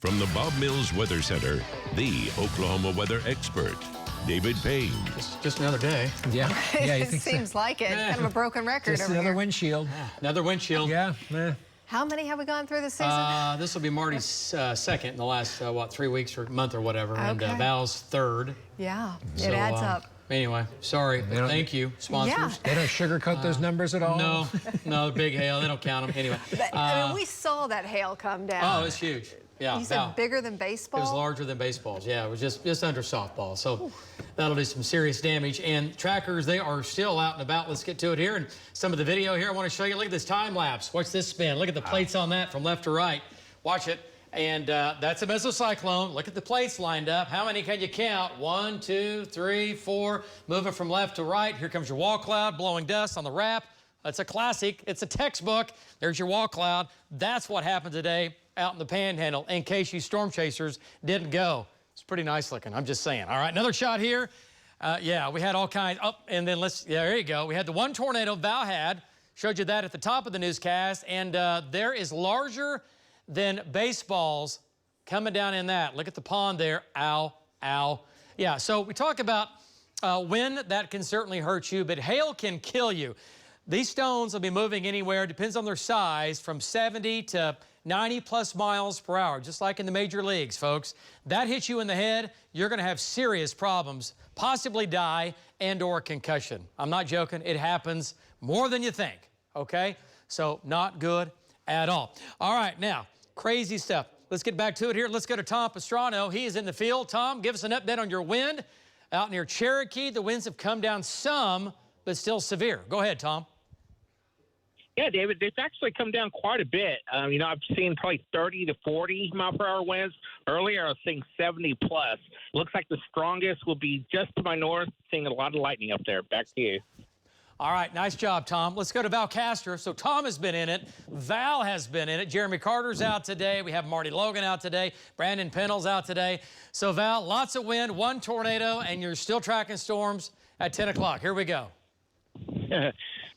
From the Bob Mills Weather Center, the Oklahoma weather expert, David Payne. Just another day. Yeah, yeah. You It think seems like it. Kind of a broken record just over another here. windshield. Another windshield. Yeah. How many have we gone through this season? This will be Marty's second in the last, 3 weeks or month or whatever. And Okay. Val's third. Yeah, So, it adds up. Anyway, sorry. Thank you, sponsors. Yeah. They don't sugarcoat those numbers at all? No, big hail. They don't count them. Anyway. I mean, we saw that hail come down. Oh, it's huge. Yeah. You said bigger than baseball? It was larger than baseballs. Yeah, it was just under softball. So that'll do some serious damage. And trackers, they are still out and about. Let's get to it here. And some of the video here I want to show you. Look at this time lapse. Watch this spin. Look at the plates on that from left to right. Watch it. And that's a mesocyclone. Look at the plates lined up. How many can you count? 1, 2, 3, 4. Moving from left to right. Here comes your wall cloud blowing dust on the wrap. That's a classic. It's a textbook. There's your wall cloud. That's what happened today out in the Panhandle, in case you storm chasers didn't go. It's pretty nice looking, I'm just saying. All right, another shot here. Yeah, we had all kinds. Oh, and then there you go. We had the one tornado Val had. Showed you that at the top of the newscast. And there is larger than baseballs coming down in that. Look at the pond there. Ow, ow. Yeah, so we talk about wind. That can certainly hurt you, but hail can kill you. These stones will be moving anywhere, depends on their size, from 70 to 90 plus miles per hour, just like in the major leagues, folks. That hits you in the head, you're going to have serious problems, possibly die and or concussion. I'm not joking. It happens more than you think, okay? So not good at all. All right, now, crazy stuff. Let's get back to it here. Let's go to Tom Pastrano. He is in the field. Tom, give us an update on your wind. Out near Cherokee, the winds have come down some, but still severe. Go ahead, Tom. Yeah, David, it's actually come down quite a bit. I've seen probably 30 to 40 mile per hour winds. Earlier, I was seeing 70 plus. Looks like the strongest will be just to my north, seeing a lot of lightning up there. Back to you. All right, nice job, Tom. Let's go to Val Castor. So Tom has been in it. Val has been in it. Jeremy Carter's out today. We have Marty Logan out today. Brandon Pennell's out today. So, Val, lots of wind, one tornado, and you're still tracking storms at 10 o'clock. Here we go.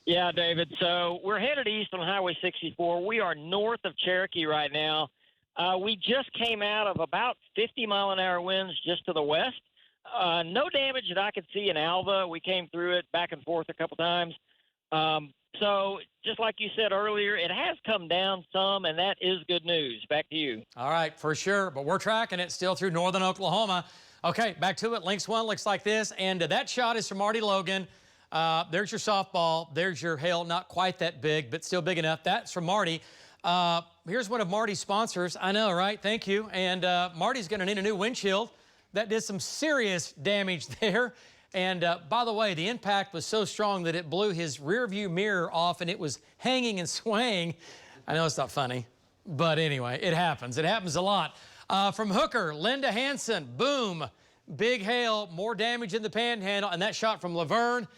Yeah, David. So we're headed east on Highway 64. We are north of Cherokee right now. We just came out of about 50-mile-an-hour winds just to the west. No damage that I could see in Alva. We came through it back and forth a couple times. So just like you said earlier, it has come down some, and that is good news. Back to you. All right, for sure. But we're tracking it still through northern Oklahoma. Okay, back to it. Links 1 looks like this. And that shot is from Marty Logan. There's your softball. There's your hail. Not quite that big, but still big enough. That's from Marty. Here's one of Marty's sponsors. I know, right? Thank you. And Marty's going to need a new windshield. That did some serious damage there. And by the way, the impact was so strong that it blew his rear view mirror off, and it was hanging and swaying. I know it's not funny, but anyway, it happens. It happens a lot. From Hooker, Linda Hansen, boom. Big hail, more damage in the Panhandle, and that shot from Laverne.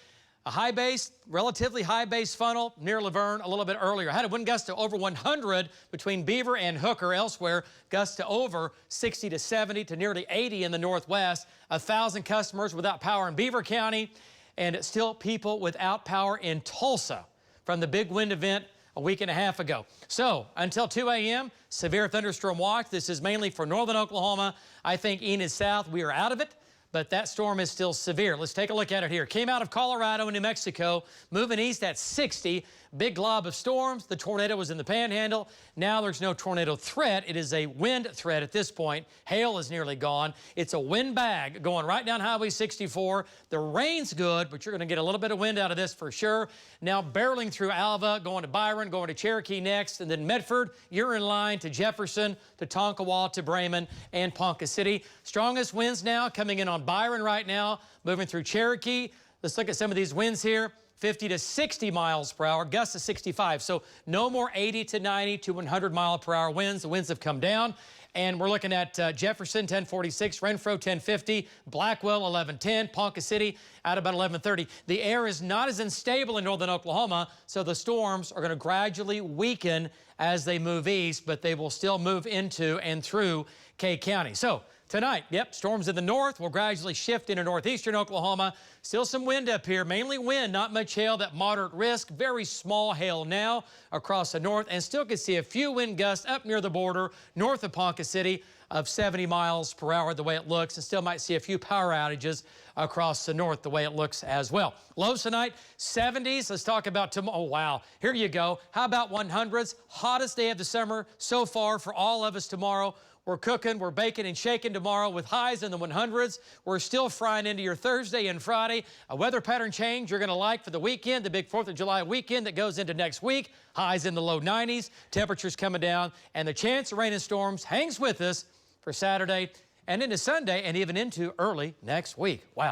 A high base, relatively high base funnel near Laverne a little bit earlier. Had a wind gust to over 100 between Beaver and Hooker. Elsewhere, gusts to over 60 to 70 to nearly 80 in the northwest. 1,000 customers without power in Beaver County, and still people without power in Tulsa from the big wind event a week and a half ago. So until 2 a.m., severe thunderstorm watch. This is mainly for northern Oklahoma. I think Enid South, we are out of it, but that storm is still severe. Let's take a look at it here. Came out of Colorado and New Mexico, moving east at 60. Big glob of storms. The tornado was in the Panhandle. Now there's no tornado threat. It is a wind threat at this point. Hail is nearly gone. It's a wind bag going right down Highway 64. The rain's good, but you're going to get a little bit of wind out of this for sure. Now barreling through Alva, going to Byron, going to Cherokee next, and then Medford. You're in line to Jefferson, to Tonkawa, to Bremen, and Ponca City. Strongest winds now coming in on Byron right now, moving through Cherokee. Let's look at some of these winds here. 50 to 60 miles per hour, gusts to 65. So no more 80 to 90 to 100 mile per hour winds. The winds have come down. And we're looking at Jefferson, 1046, Renfro, 1050, Blackwell, 1110, Ponca City, at about 1130. The air is not as unstable in northern Oklahoma, so the storms are going to gradually weaken as they move east, but they will still move into and through Kay County. So Tonight, yep, storms in the north will gradually shift into northeastern Oklahoma. Still some wind up here, mainly wind, not much hail, that moderate risk. Very small hail now across the north, and still can see a few wind gusts up near the border north of Ponca City of 70 miles per hour the way it looks, and still might see a few power outages across the north the way it looks as well. Lows tonight, 70s. Let's talk about tomorrow. Oh, wow. Here you go. How about 100s? Hottest day of the summer so far for all of us tomorrow. We're cooking, we're baking and shaking tomorrow with highs in the 100s. We're still frying into your Thursday and Friday. A weather pattern change you're going to like for the weekend, the big 4th of July weekend that goes into next week. Highs in the low 90s, temperatures coming down, and the chance of rain and storms hangs with us for Saturday and into Sunday and even into early next week. Wow.